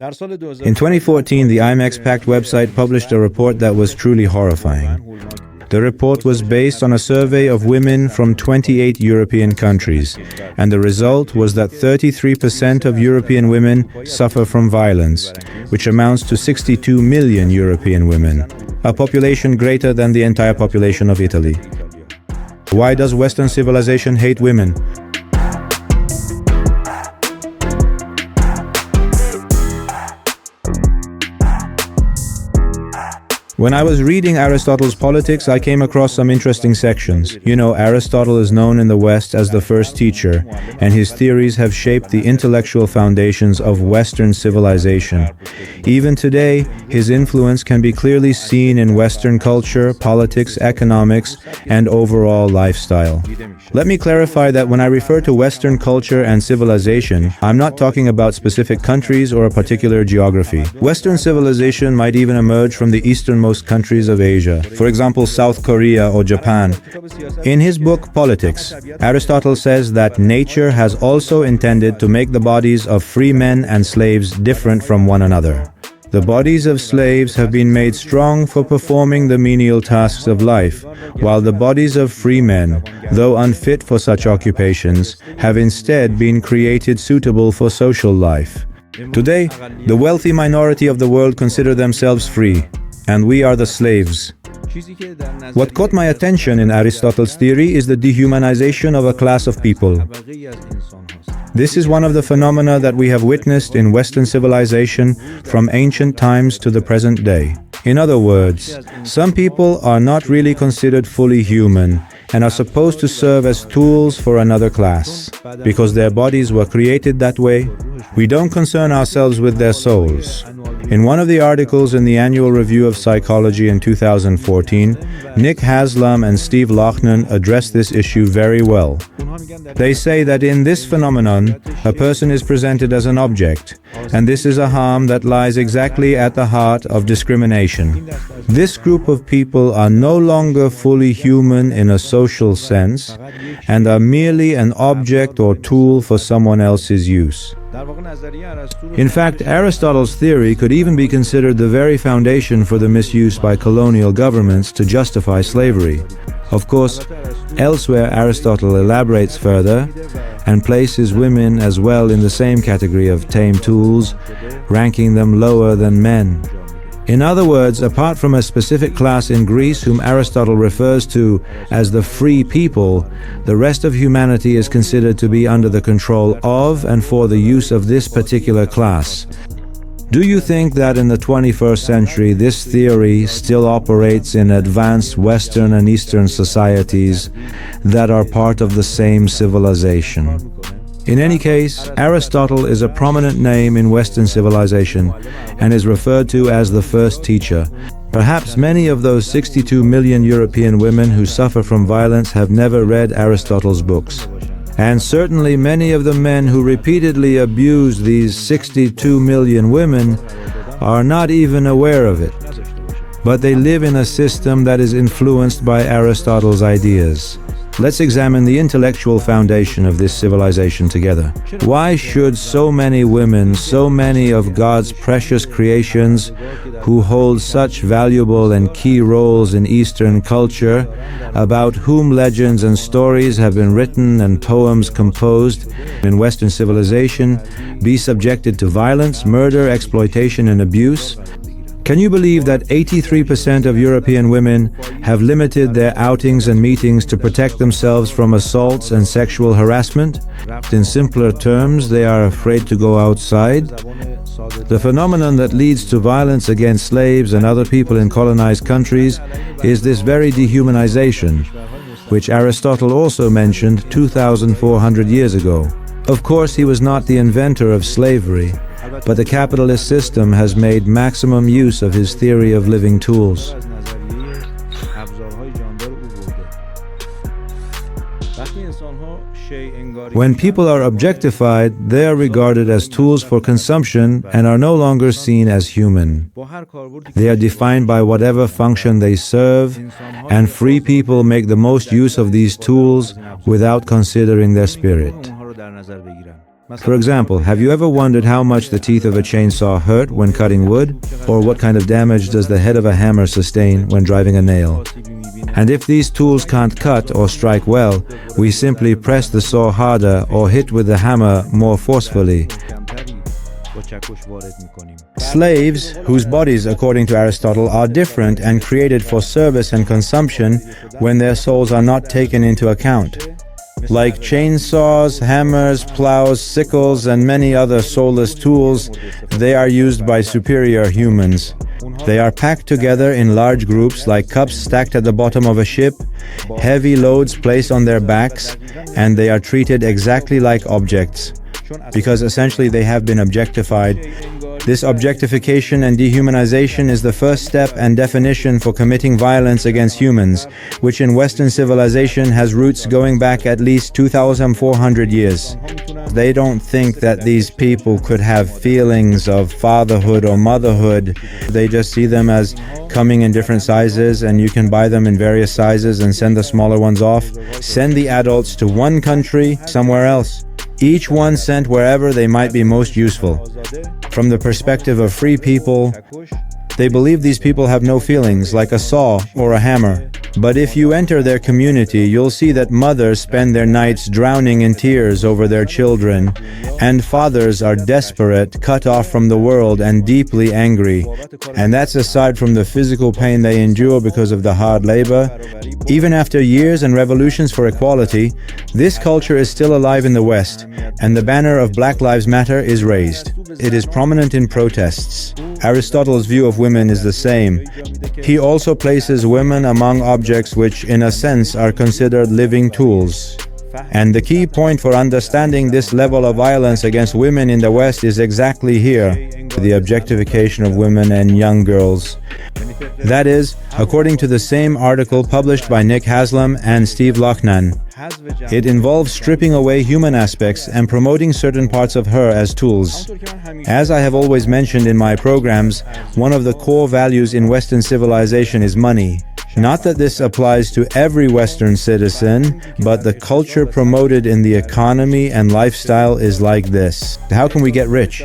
In 2014, the IMEX Pact website published a report that was truly horrifying. The report was based on a survey of women from 28 European countries, and the result was that 33% of European women suffer from violence, which amounts to 62 million European women, a population greater than the entire population of Italy. Why does Western civilization hate women? When I was reading Aristotle's Politics, I came across some interesting sections. You know, Aristotle is known in the West as the first teacher, and his theories have shaped the intellectual foundations of Western civilization. Even today, his influence can be clearly seen in Western culture, politics, economics, and overall lifestyle. Let me clarify that when I refer to Western culture and civilization, I'm not talking about specific countries or a particular geography. Western civilization might even emerge from the easternmost countries of Asia, for example, South Korea or Japan. In his book Politics, Aristotle says that nature has also intended to make the bodies of free men and slaves different from one another. The bodies of slaves have been made strong for performing the menial tasks of life, while the bodies of free men, though unfit for such occupations, have instead been created suitable for social life. Today, the wealthy minority of the world consider themselves free, and we are the slaves. What caught my attention in Aristotle's theory is the dehumanization of a class of people. This is one of the phenomena that we have witnessed in Western civilization from ancient times to the present day. In other words, some people are not really considered fully human and are supposed to serve as tools for another class. Because their bodies were created that way, we don't concern ourselves with their souls. In one of the articles in the Annual Review of Psychology in 2014, Nick Haslam and Steve Lochnan address this issue very well. They say that in this phenomenon, a person is presented as an object, and this is a harm that lies exactly at the heart of discrimination. This group of people are no longer fully human in a social sense, and are merely an object or tool for someone else's use. In fact, Aristotle's theory could even be considered the very foundation for the misuse by colonial governments to justify slavery. Of course, elsewhere Aristotle elaborates further and places women as well in the same category of tame tools, ranking them lower than men. In other words, apart from a specific class in Greece whom Aristotle refers to as the free people, the rest of humanity is considered to be under the control of and for the use of this particular class. Do you think that in the 21st century this theory still operates in advanced Western and Eastern societies that are part of the same civilization? In any case, Aristotle is a prominent name in Western civilization and is referred to as the first teacher. Perhaps many of those 62 million European women who suffer from violence have never read Aristotle's books. And certainly many of the men who repeatedly abuse these 62 million women are not even aware of it. But they live in a system that is influenced by Aristotle's ideas. Let's examine the intellectual foundation of this civilization together. Why should so many women, so many of God's precious creations, who hold such valuable and key roles in Eastern culture, about whom legends and stories have been written and poems composed in Western civilization, be subjected to violence, murder, exploitation, and abuse? Can you believe that 83% of European women have limited their outings and meetings to protect themselves from assaults and sexual harassment? In simpler terms, they are afraid to go outside. The phenomenon that leads to violence against slaves and other people in colonized countries is this very dehumanization, which Aristotle also mentioned 2,400 years ago. Of course, he was not the inventor of slavery, but the capitalist system has made maximum use of his theory of living tools. When people are objectified, they are regarded as tools for consumption and are no longer seen as human. They are defined by whatever function they serve, and free people make the most use of these tools without considering their spirit. For example, have you ever wondered how much the teeth of a chainsaw hurt when cutting wood? Or what kind of damage does the head of a hammer sustain when driving a nail? And if these tools can't cut or strike well, we simply press the saw harder or hit with the hammer more forcefully. Slaves, whose bodies, according to Aristotle, are different and created for service and consumption when their souls are not taken into account. Like chainsaws, hammers, plows, sickles, and many other soulless tools, they are used by superior humans. They are packed together in large groups like cups stacked at the bottom of a ship, heavy loads placed on their backs, and they are treated exactly like objects, because essentially they have been objectified. This objectification and dehumanization is the first step and definition for committing violence against humans, which in Western civilization has roots going back at least 2,400 years. They don't think that these people could have feelings of fatherhood or motherhood. They just see them as coming in different sizes, and you can buy them in various sizes and send the smaller ones off. Send the adults to one country, somewhere else. Each one sent wherever they might be most useful. From the perspective of free people, they believe these people have no feelings, like a saw or a hammer. But if you enter their community, you'll see that mothers spend their nights drowning in tears over their children, and fathers are desperate, cut off from the world, and deeply angry. And that's aside from the physical pain they endure because of the hard labor. Even after years and revolutions for equality, this culture is still alive in the West, and the banner of Black Lives Matter is raised. It is prominent in protests. Aristotle's view of women is the same. He also places women among objects which, in a sense, are considered living tools. And the key point for understanding this level of violence against women in the West is exactly here, the objectification of women and young girls. That is, according to the same article published by Nick Haslam and Steve Lochnan. It involves stripping away human aspects and promoting certain parts of her as tools. As I have always mentioned in my programs, one of the core values in Western civilization is money. Not that this applies to every Western citizen, but the culture promoted in the economy and lifestyle is like this. How can we get rich?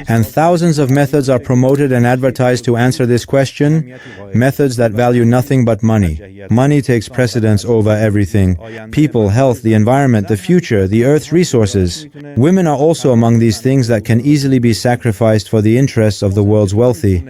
And thousands of methods are promoted and advertised to answer this question, methods that value nothing but money. Money takes precedence over everything. People, health, the environment, the future, the earth's resources. Women are also among these things that can easily be sacrificed for the interests of the world's wealthy.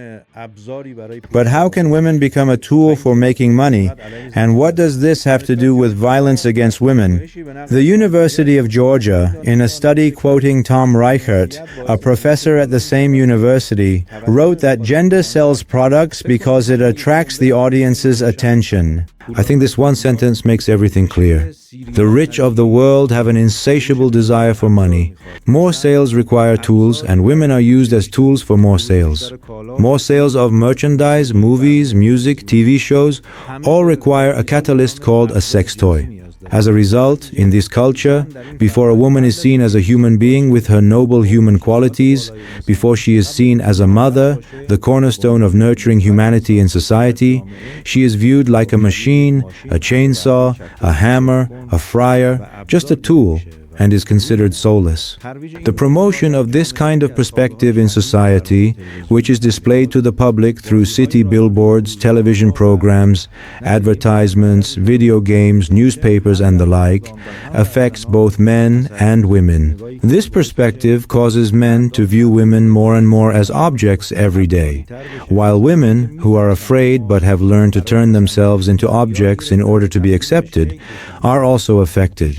But how can women become a tool for making money? And what does this have to do with violence against women? The University of Georgia, in a study quoting Tom Reichert, a professor at the same university, wrote that gender sells products because it attracts the audience's attention. I think this one sentence makes everything clear. The rich of the world have an insatiable desire for money. More sales require tools, and women are used as tools for more sales. More sales of merchandise, movies, music, TV shows, all require a catalyst called a sex toy. As a result, in this culture, before a woman is seen as a human being with her noble human qualities, before she is seen as a mother, the cornerstone of nurturing humanity in society, she is viewed like a machine, a chainsaw, a hammer, a fryer, just a tool, and is considered soulless. The promotion of this kind of perspective in society, which is displayed to the public through city billboards, television programs, advertisements, video games, newspapers, and the like, affects both men and women. This perspective causes men to view women more and more as objects every day, while women, who are afraid but have learned to turn themselves into objects in order to be accepted, are also affected.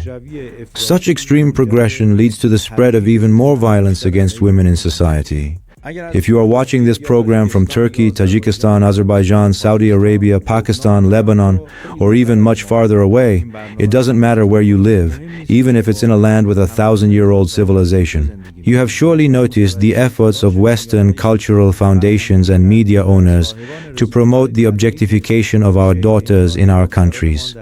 Such extreme progression leads to the spread of even more violence against women in society. If you are watching this program from Turkey, Tajikistan, Azerbaijan, Saudi Arabia, Pakistan, Lebanon, or even much farther away, it doesn't matter where you live, even if it's in a land with a 1,000-year-old civilization. You have surely noticed the efforts of Western cultural foundations and media owners to promote the objectification of our daughters in our countries.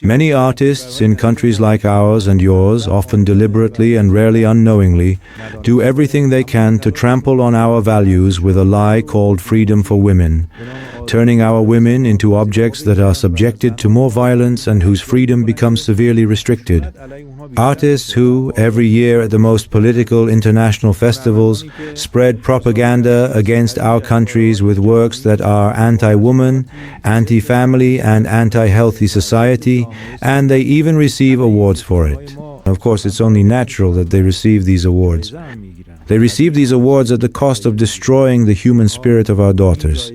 Many artists in countries like ours and yours, often deliberately and rarely unknowingly, do everything they can to trample on our values with a lie called freedom for women, turning our women into objects that are subjected to more violence and whose freedom becomes severely restricted. Artists who, every year at the most political international festivals, spread propaganda against our countries with works that are anti-woman, anti-family, and anti-healthy society, and they even receive awards for it. Of course, it's only natural that they receive these awards. They receive these awards at the cost of destroying the human spirit of our daughters.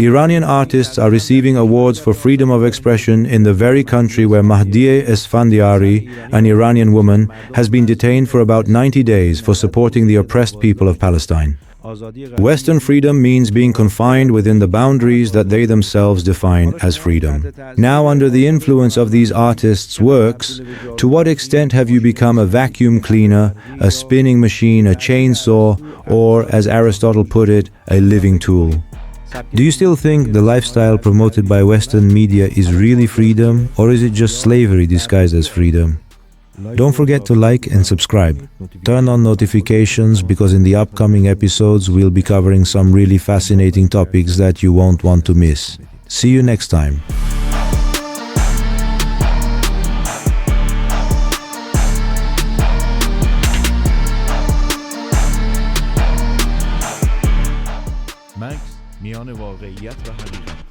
Iranian artists are receiving awards for freedom of expression in the very country where Mahdieh Esfandiari, an Iranian woman, has been detained for about 90 days for supporting the oppressed people of Palestine. Western freedom means being confined within the boundaries that they themselves define as freedom. Now, under the influence of these artists' works, to what extent have you become a vacuum cleaner, a spinning machine, a chainsaw, or, as Aristotle put it, a living tool? Do you still think the lifestyle promoted by Western media is really freedom, or is it just slavery disguised as freedom? Don't forget to like and subscribe. Turn on notifications because in the upcoming episodes we'll be covering some really fascinating topics that you won't want to miss. See you next time. مکس میان واقعیت و حقیقت